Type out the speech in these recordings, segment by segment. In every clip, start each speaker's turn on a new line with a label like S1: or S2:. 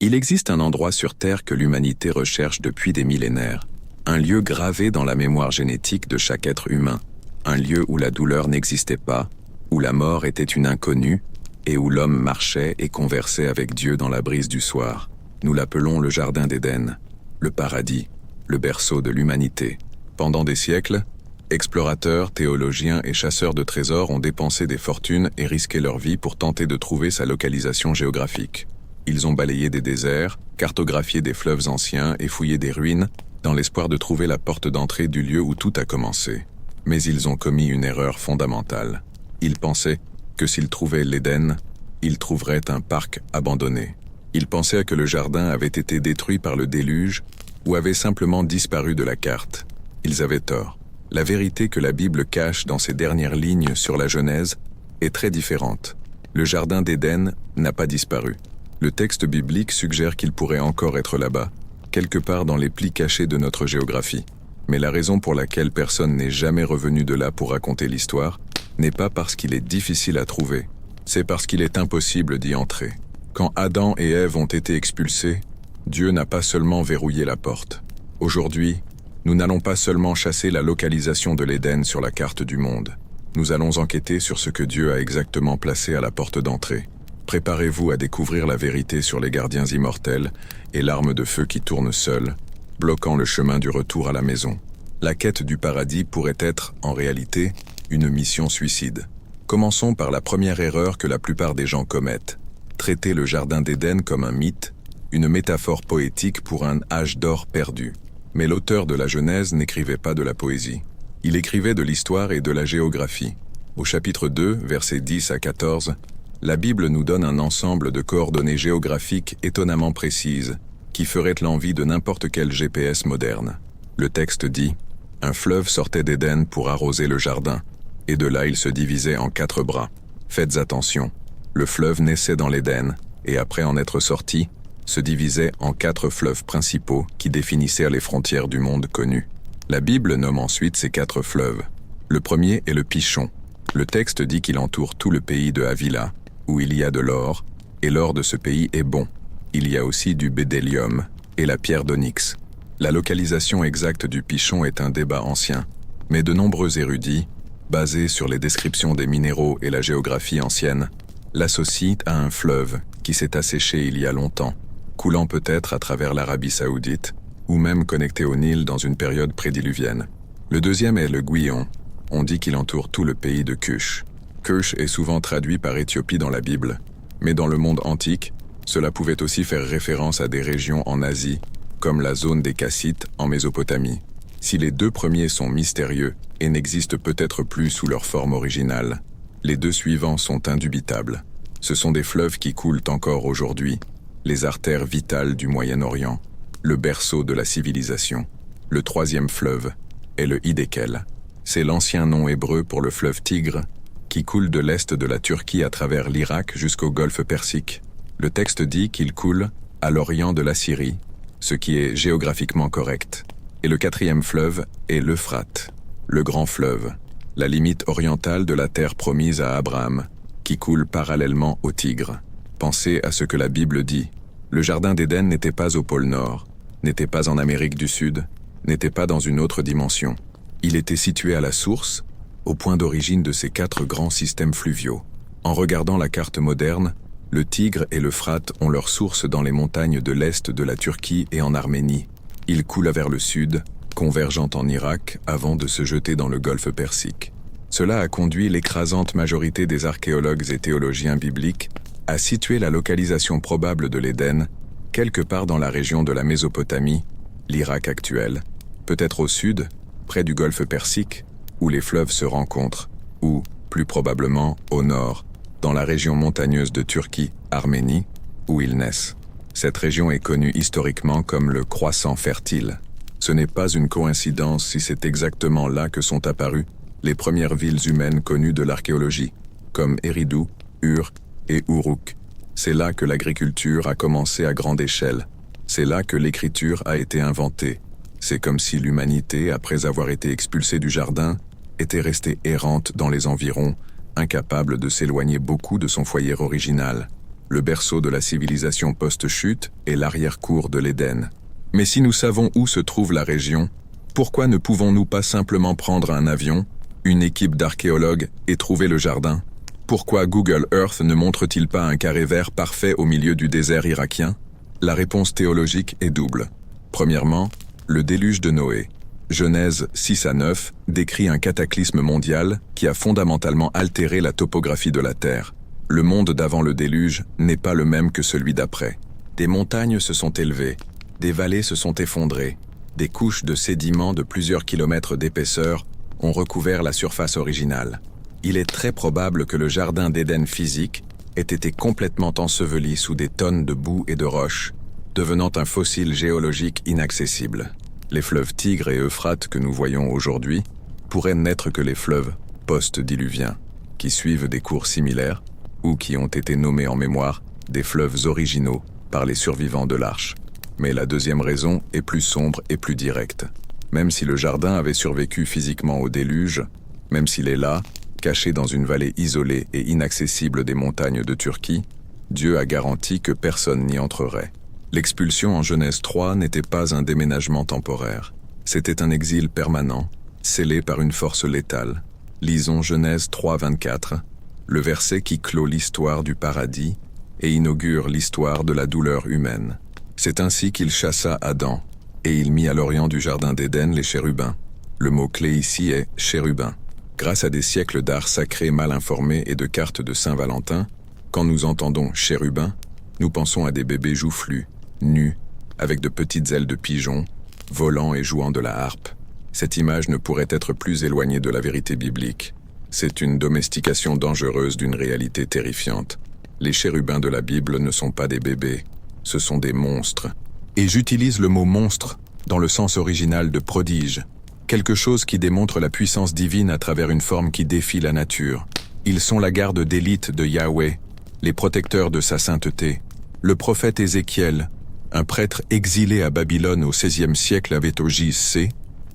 S1: Il existe un endroit sur Terre que l'humanité recherche depuis des millénaires, un lieu gravé dans la mémoire génétique de chaque être humain, un lieu où la douleur n'existait pas, où la mort était une inconnue, et où l'homme marchait et conversait avec Dieu dans la brise du soir. Nous l'appelons le Jardin d'Éden, le paradis, le berceau de l'humanité. Pendant des siècles, explorateurs, théologiens et chasseurs de trésors ont dépensé des fortunes et risqué leur vie pour tenter de trouver sa localisation géographique. Ils ont balayé des déserts, cartographié des fleuves anciens et fouillé des ruines dans l'espoir de trouver la porte d'entrée du lieu où tout a commencé. Mais ils ont commis une erreur fondamentale. Ils pensaient que s'ils trouvaient l'Éden, ils trouveraient un parc abandonné. Ils pensaient que le jardin avait été détruit par le déluge ou avait simplement disparu de la carte. Ils avaient tort. La vérité que la Bible cache dans ses dernières lignes sur la Genèse est très différente. Le jardin d'Éden n'a pas disparu. Le texte biblique suggère qu'il pourrait encore être là-bas, quelque part dans les plis cachés de notre géographie. Mais la raison pour laquelle personne n'est jamais revenu de là pour raconter l'histoire n'est pas parce qu'il est difficile à trouver, c'est parce qu'il est impossible d'y entrer. Quand Adam et Ève ont été expulsés, Dieu n'a pas seulement verrouillé la porte. Aujourd'hui, nous n'allons pas seulement chasser la localisation de l'Éden sur la carte du monde. Nous allons enquêter sur ce que Dieu a exactement placé à la porte d'entrée. Préparez-vous à découvrir la vérité sur les gardiens immortels et l'arme de feu qui tourne seule, bloquant le chemin du retour à la maison. La quête du paradis pourrait être, en réalité, une mission suicide. Commençons par la première erreur que la plupart des gens commettent. Traiter le jardin d'Éden comme un mythe, une métaphore poétique pour un âge d'or perdu. Mais l'auteur de la Genèse n'écrivait pas de la poésie. Il écrivait de l'histoire et de la géographie. Au chapitre 2, versets 10 à 14, la Bible nous donne un ensemble de coordonnées géographiques étonnamment précises, qui feraient l'envie de n'importe quel GPS moderne. Le texte dit « Un fleuve sortait d'Éden pour arroser le jardin, et de là il se divisait en 4 bras. Faites attention, le fleuve naissait dans l'Éden, et après en être sorti, se divisait en 4 fleuves principaux qui définissèrent les frontières du monde connu. La Bible nomme ensuite ces 4 fleuves. Le premier est le Pichon. Le texte dit qu'il entoure tout le pays de Havila, où il y a de l'or, et l'or de ce pays est bon. Il y a aussi du bédélium et la pierre d'onyx. La localisation exacte du Pichon est un débat ancien, mais de nombreux érudits, basés sur les descriptions des minéraux et la géographie ancienne, l'associent à un fleuve qui s'est asséché il y a longtemps, coulant peut-être à travers l'Arabie saoudite, ou même connecté au Nil dans une période prédiluvienne. Le deuxième est le Gouillon. On dit qu'il entoure tout le pays de Cush. Cush est souvent traduit par Éthiopie dans la Bible, mais dans le monde antique, cela pouvait aussi faire référence à des régions en Asie, comme la zone des Kassites en Mésopotamie. Si les 2 premiers sont mystérieux et n'existent peut-être plus sous leur forme originale, les 2 suivants sont indubitables. Ce sont des fleuves qui coulent encore aujourd'hui, les artères vitales du Moyen-Orient, le berceau de la civilisation. Le 3e fleuve est le Hiddekel. C'est l'ancien nom hébreu pour le fleuve Tigre, qui coule de l'est de la Turquie à travers l'Irak jusqu'au golfe Persique. Le texte dit qu'il coule à l'orient de la Syrie, ce qui est géographiquement correct. Et le 4e fleuve est l'Euphrate, le grand fleuve, la limite orientale de la terre promise à Abraham, qui coule parallèlement au Tigre. Pensez à ce que la Bible dit. Le jardin d'Éden n'était pas au pôle Nord, n'était pas en Amérique du Sud, n'était pas dans une autre dimension. Il était situé à la source, au point d'origine de ces 4 grands systèmes fluviaux. En regardant la carte moderne, le Tigre et l'Euphrate ont leur source dans les montagnes de l'est de la Turquie et en Arménie. Ils coulent vers le sud, convergeant en Irak avant de se jeter dans le golfe Persique. Cela a conduit l'écrasante majorité des archéologues et théologiens bibliques à situer la localisation probable de l'Éden quelque part dans la région de la Mésopotamie, l'Irak actuel, peut-être au sud, près du golfe Persique, où les fleuves se rencontrent, ou, plus probablement, au nord, dans la région montagneuse de Turquie, Arménie, où ils naissent. Cette région est connue historiquement comme le croissant fertile. Ce n'est pas une coïncidence si c'est exactement là que sont apparues les premières villes humaines connues de l'archéologie, comme Eridu, Ur et Uruk. C'est là que l'agriculture a commencé à grande échelle. C'est là que l'écriture a été inventée. C'est comme si l'humanité, après avoir été expulsée du jardin, était restée errante dans les environs, incapable de s'éloigner beaucoup de son foyer original. le berceau de la civilisation post-chute et l'arrière-cour de l'Éden. Mais si nous savons où se trouve la région, pourquoi ne pouvons-nous pas simplement prendre un avion, une équipe d'archéologues et trouver le jardin? Pourquoi Google Earth ne montre-t-il pas un carré vert parfait au milieu du désert irakien? La réponse théologique est double. Premièrement, le déluge de Noé. Genèse 6 à 9 décrit un cataclysme mondial qui a fondamentalement altéré la topographie de la Terre. Le monde d'avant le déluge n'est pas le même que celui d'après. Des montagnes se sont élevées, des vallées se sont effondrées, des couches de sédiments de plusieurs kilomètres d'épaisseur ont recouvert la surface originale. Il est très probable que le jardin d'Éden physique ait été complètement enseveli sous des tonnes de boue et de roches, devenant un fossile géologique inaccessible. Les fleuves Tigre et Euphrate que nous voyons aujourd'hui pourraient n'être que les fleuves post-diluviens, qui suivent des cours similaires ou qui ont été nommés en mémoire des fleuves originaux par les survivants de l'Arche. Mais la deuxième raison est plus sombre et plus directe. Même si le jardin avait survécu physiquement au déluge, même s'il est là, caché dans une vallée isolée et inaccessible des montagnes de Turquie, Dieu a garanti que personne n'y entrerait. L'expulsion en Genèse 3 n'était pas un déménagement temporaire. C'était un exil permanent, scellé par une force létale. Lisons Genèse 3, 24, le verset qui clôt l'histoire du paradis et inaugure l'histoire de la douleur humaine. C'est ainsi qu'il chassa Adam, et il mit à l'orient du jardin d'Éden les chérubins. Le mot-clé ici est « chérubin ». Grâce à des siècles d'art sacré mal informés et de cartes de Saint-Valentin, quand nous entendons « chérubin », nous pensons à des bébés joufflus, nus, avec de petites ailes de pigeon, volant et jouant de la harpe. Cette image ne pourrait être plus éloignée de la vérité biblique. C'est une domestication dangereuse d'une réalité terrifiante. Les chérubins de la Bible ne sont pas des bébés, ce sont des monstres. Et j'utilise le mot « monstre » dans le sens original de prodige, quelque chose qui démontre la puissance divine à travers une forme qui défie la nature. Ils sont la garde d'élite de Yahweh, les protecteurs de sa sainteté. Le prophète Ézéchiel, un prêtre exilé à Babylone au XVIe siècle avec Ogis C,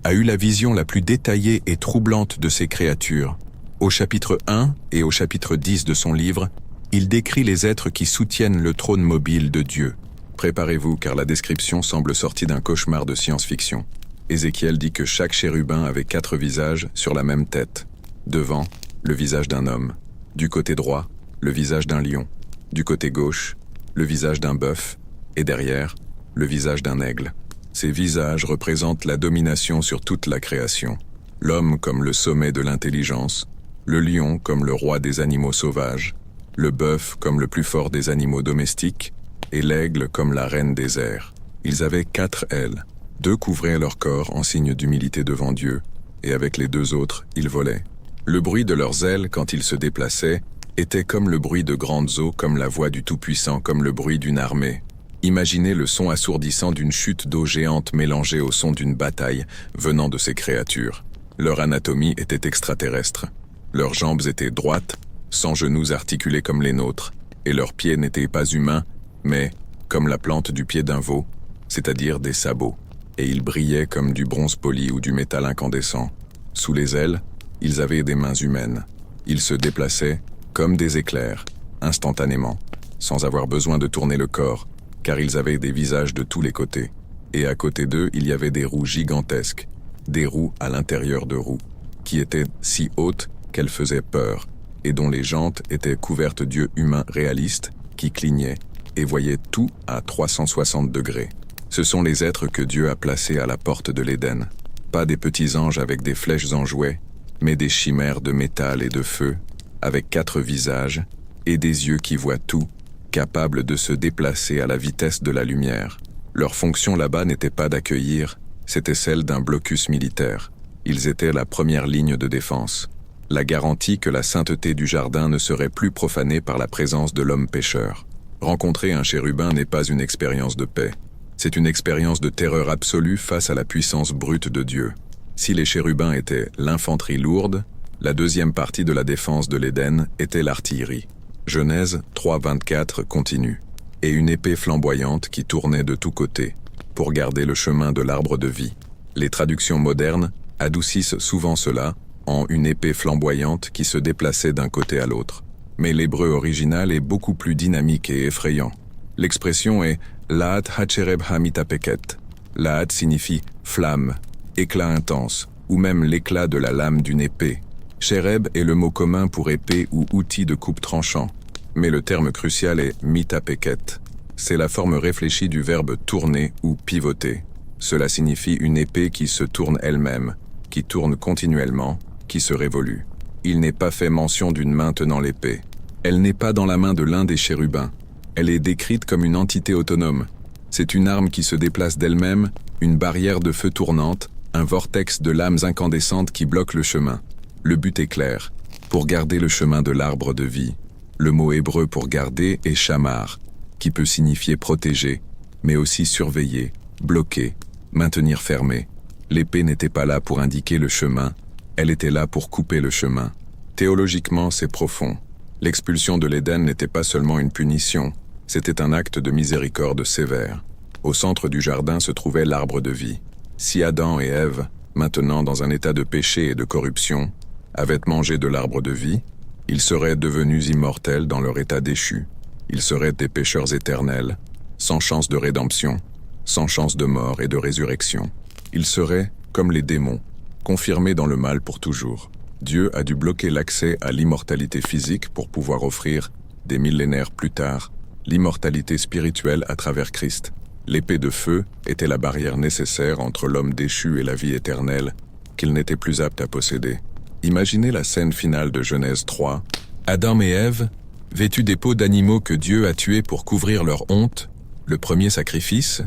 S1: a eu la vision la plus détaillée et troublante de ces créatures. Au chapitre 1 et au chapitre 10 de son livre, il décrit les êtres qui soutiennent le trône mobile de Dieu. Préparez-vous car la description semble sortie d'un cauchemar de science-fiction. Ézéchiel dit que chaque chérubin avait 4 visages sur la même tête. Devant, le visage d'un homme. Du côté droit, le visage d'un lion. Du côté gauche, le visage d'un bœuf. Et derrière, le visage d'un aigle. Ces visages représentent la domination sur toute la création. L'homme comme le sommet de l'intelligence, le lion comme le roi des animaux sauvages, le bœuf comme le plus fort des animaux domestiques, et l'aigle comme la reine des airs. Ils avaient 4 ailes. 2 couvraient leur corps en signe d'humilité devant Dieu, et avec les 2 autres, ils volaient. Le bruit de leurs ailes, quand ils se déplaçaient, était comme le bruit de grandes eaux, comme la voix du Tout-Puissant, comme le bruit d'une armée. Imaginez le son assourdissant d'une chute d'eau géante mélangée au son d'une bataille venant de ces créatures. Leur anatomie était extraterrestre. Leurs jambes étaient droites, sans genoux articulés comme les nôtres, et leurs pieds n'étaient pas humains, mais comme la plante du pied d'un veau, c'est-à-dire des sabots. Et ils brillaient comme du bronze poli ou du métal incandescent. Sous les ailes, ils avaient des mains humaines. Ils se déplaçaient comme des éclairs, instantanément, sans avoir besoin de tourner le corps, car ils avaient des visages de tous les côtés. Et à côté d'eux, il y avait des roues gigantesques, des roues à l'intérieur de roues, qui étaient si hautes qu'elles faisaient peur, et dont les jantes étaient couvertes d'yeux humains réalistes qui clignaient et voyaient tout à 360 degrés. Ce sont les êtres que Dieu a placés à la porte de l'Éden. Pas des petits anges avec des flèches en jouet, mais des chimères de métal et de feu, avec 4 visages et des yeux qui voient tout, capables de se déplacer à la vitesse de la lumière. Leur fonction là-bas n'était pas d'accueillir, c'était celle d'un blocus militaire. Ils étaient la première ligne de défense. La garantie que la sainteté du jardin ne serait plus profanée par la présence de l'homme pécheur. Rencontrer un chérubin n'est pas une expérience de paix. C'est une expérience de terreur absolue face à la puissance brute de Dieu. Si les chérubins étaient l'infanterie lourde, la deuxième partie de la défense de l'Éden était l'artillerie. Genèse 3:24 continue. Et une épée flamboyante qui tournait de tous côtés, pour garder le chemin de l'arbre de vie. Les traductions modernes adoucissent souvent cela en une épée flamboyante qui se déplaçait d'un côté à l'autre. Mais l'hébreu original est beaucoup plus dynamique et effrayant. L'expression est « Laat hachereb hamitapeket ». Laat signifie « flamme », éclat intense, ou même l'éclat de la lame d'une épée. Chereb est le mot commun pour épée ou outil de coupe tranchant, mais le terme crucial est « mitapeket ». C'est la forme réfléchie du verbe « tourner » ou « pivoter ». Cela signifie une épée qui se tourne elle-même, qui tourne continuellement, qui se révolue. Il n'est pas fait mention d'une main tenant l'épée. Elle n'est pas dans la main de l'un des chérubins. Elle est décrite comme une entité autonome. C'est une arme qui se déplace d'elle-même, une barrière de feu tournante, un vortex de lames incandescentes qui bloque le chemin. Le but est clair, pour garder le chemin de l'arbre de vie. Le mot hébreu pour garder est shamar, qui peut signifier protéger, mais aussi surveiller, bloquer, maintenir fermé. L'épée n'était pas là pour indiquer le chemin, elle était là pour couper le chemin. Théologiquement, c'est profond. L'expulsion de l'Éden n'était pas seulement une punition, c'était un acte de miséricorde sévère. Au centre du jardin se trouvait l'arbre de vie. Si Adam et Ève, maintenant dans un état de péché et de corruption, avaient mangé de l'arbre de vie, ils seraient devenus immortels dans leur état déchu. Ils seraient des pécheurs éternels, sans chance de rédemption, sans chance de mort et de résurrection. Ils seraient, comme les démons, confirmés dans le mal pour toujours. Dieu a dû bloquer l'accès à l'immortalité physique pour pouvoir offrir, des millénaires plus tard, l'immortalité spirituelle à travers Christ. L'épée de feu était la barrière nécessaire entre l'homme déchu et la vie éternelle, qu'il n'était plus apte à posséder. Imaginez la scène finale de Genèse 3. Adam et Ève, vêtus des peaux d'animaux que Dieu a tués pour couvrir leur honte, le premier sacrifice,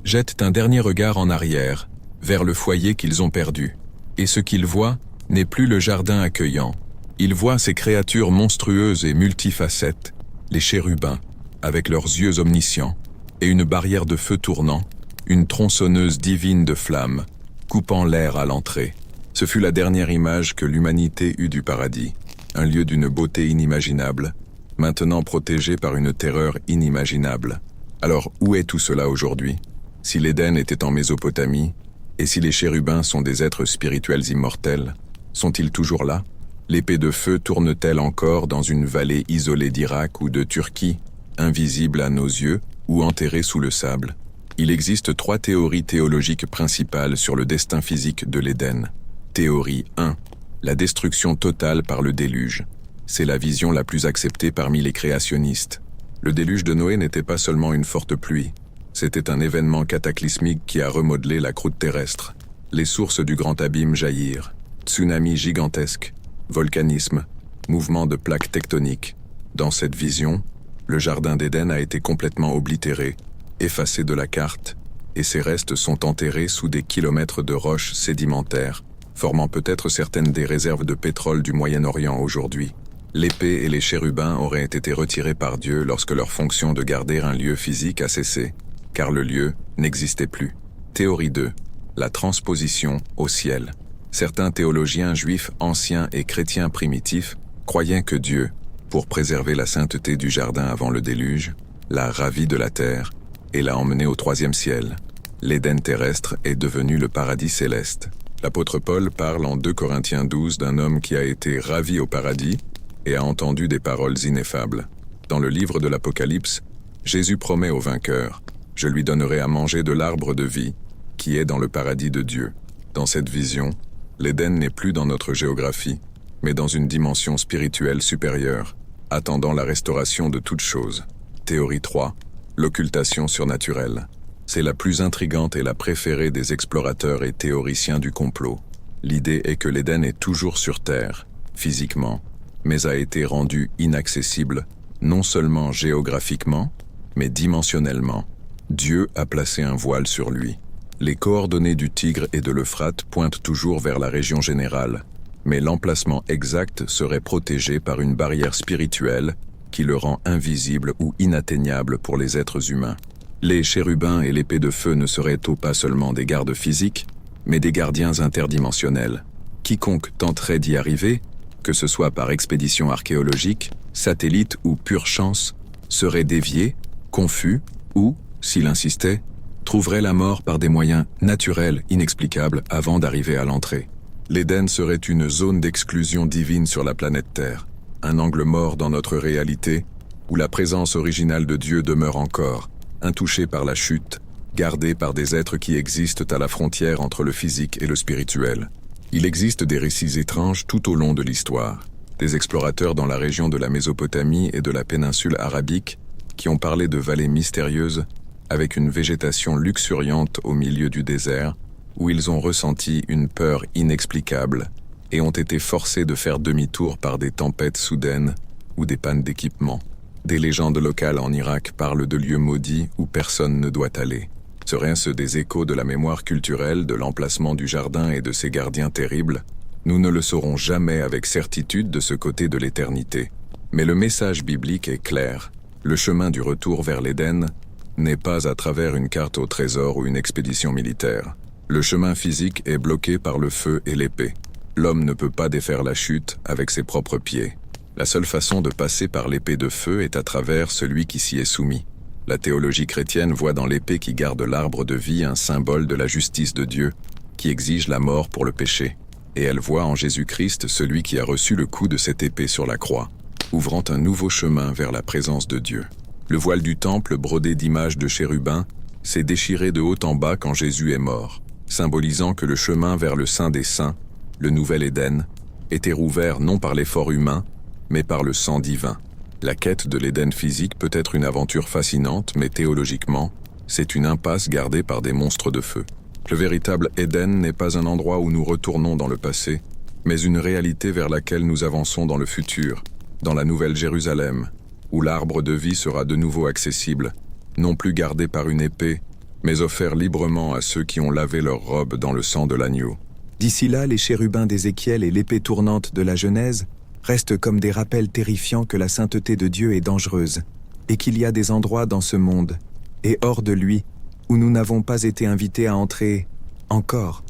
S1: jettent un dernier regard en arrière, vers le foyer qu'ils ont perdu. Et ce qu'ils voient n'est plus le jardin accueillant. Ils voient ces créatures monstrueuses et multifacettes, les chérubins, avec leurs yeux omniscients, et une barrière de feu tournant, une tronçonneuse divine de flammes, coupant l'air à l'entrée. Ce fut la dernière image que l'humanité eut du paradis, un lieu d'une beauté inimaginable, maintenant protégé par une terreur inimaginable. Alors où est tout cela aujourd'hui? Si l'Éden était en Mésopotamie, et si les chérubins sont des êtres spirituels immortels, sont-ils toujours là? L'épée de feu tourne-t-elle encore dans une vallée isolée d'Irak ou de Turquie, invisible à nos yeux ou enterrée sous le sable? Il existe 3 théories théologiques principales sur le destin physique de l'Éden. Théorie 1. La destruction totale par le déluge. C'est la vision la plus acceptée parmi les créationnistes. Le déluge de Noé n'était pas seulement une forte pluie. C'était un événement cataclysmique qui a remodelé la croûte terrestre. Les sources du grand abîme jaillirent. Tsunami gigantesque, volcanisme, mouvement de plaques tectoniques. Dans cette vision, le jardin d'Éden a été complètement oblitéré, effacé de la carte, et ses restes sont enterrés sous des kilomètres de roches sédimentaires, formant peut-être certaines des réserves de pétrole du Moyen-Orient aujourd'hui. L'épée et les chérubins auraient été retirés par Dieu lorsque leur fonction de garder un lieu physique a cessé, car le lieu n'existait plus. Théorie 2. La transposition au ciel. Certains théologiens juifs anciens et chrétiens primitifs croyaient que Dieu, pour préserver la sainteté du jardin avant le déluge, l'a ravi de la terre et l'a emmené au 3e ciel. L'Éden terrestre est devenu le paradis céleste. L'apôtre Paul parle en 2 Corinthiens 12 d'un homme qui a été ravi au paradis et a entendu des paroles ineffables. Dans le livre de l'Apocalypse, Jésus promet au vainqueur: « Je lui donnerai à manger de l'arbre de vie, qui est dans le paradis de Dieu. » Dans cette vision, l'Éden n'est plus dans notre géographie, mais dans une dimension spirituelle supérieure, attendant la restauration de toutes choses. Théorie 3. L'occultation surnaturelle. C'est la plus intrigante et la préférée des explorateurs et théoriciens du complot. L'idée est que l'Éden est toujours sur Terre, physiquement, mais a été rendu inaccessible, non seulement géographiquement, mais dimensionnellement. Dieu a placé un voile sur lui. Les coordonnées du Tigre et de l'Euphrate pointent toujours vers la région générale, mais l'emplacement exact serait protégé par une barrière spirituelle qui le rend invisible ou inatteignable pour les êtres humains. Les chérubins et l'épée de feu ne seraient pas seulement des gardes physiques, mais des gardiens interdimensionnels. Quiconque tenterait d'y arriver, que ce soit par expédition archéologique, satellite ou pure chance, serait dévié, confus ou, s'il insistait, trouverait la mort par des moyens naturels inexplicables avant d'arriver à l'entrée. L'Éden serait une zone d'exclusion divine sur la planète Terre. un angle mort dans notre réalité, où la présence originale de Dieu demeure encore, intouchée par la chute, gardée par des êtres qui existent à la frontière entre le physique et le spirituel. Il existe des récits étranges tout au long de l'histoire. Des explorateurs dans la région de la Mésopotamie et de la péninsule arabique qui ont parlé de vallées mystérieuses avec une végétation luxuriante au milieu du désert, où ils ont ressenti une peur inexplicable et ont été forcés de faire demi-tour par des tempêtes soudaines ou des pannes d'équipement. Des légendes locales en Irak parlent de lieux maudits où personne ne doit aller. Seraient-ce des échos de la mémoire culturelle de l'emplacement du jardin et de ses gardiens terribles? Nous ne le saurons jamais avec certitude de ce côté de l'éternité. Mais le message biblique est clair. Le chemin du retour vers l'Éden n'est pas à travers une carte au trésor ou une expédition militaire. Le chemin physique est bloqué par le feu et l'épée. L'homme ne peut pas défaire la chute avec ses propres pieds. La seule façon de passer par l'épée de feu est à travers celui qui s'y est soumis. La théologie chrétienne voit dans l'épée qui garde l'arbre de vie un symbole de la justice de Dieu, qui exige la mort pour le péché. Et elle voit en Jésus-Christ celui qui a reçu le coup de cette épée sur la croix, ouvrant un nouveau chemin vers la présence de Dieu. Le voile du temple, brodé d'images de chérubins, s'est déchiré de haut en bas quand Jésus est mort, symbolisant que le chemin vers le Saint des Saints, le nouvel Éden, était rouvert non par l'effort humain, mais par le sang divin. La quête de l'Éden physique peut être une aventure fascinante, mais théologiquement, c'est une impasse gardée par des monstres de feu. Le véritable Éden n'est pas un endroit où nous retournons dans le passé, mais une réalité vers laquelle nous avançons dans le futur, dans la Nouvelle Jérusalem, où l'arbre de vie sera de nouveau accessible, non plus gardé par une épée, mais offert librement à ceux qui ont lavé leurs robes dans le sang de l'agneau.
S2: D'ici là, les chérubins d'Ézéchiel et l'épée tournante de la Genèse restent comme des rappels terrifiants que la sainteté de Dieu est dangereuse, et qu'il y a des endroits dans ce monde, et hors de lui, où nous n'avons pas été invités à entrer encore.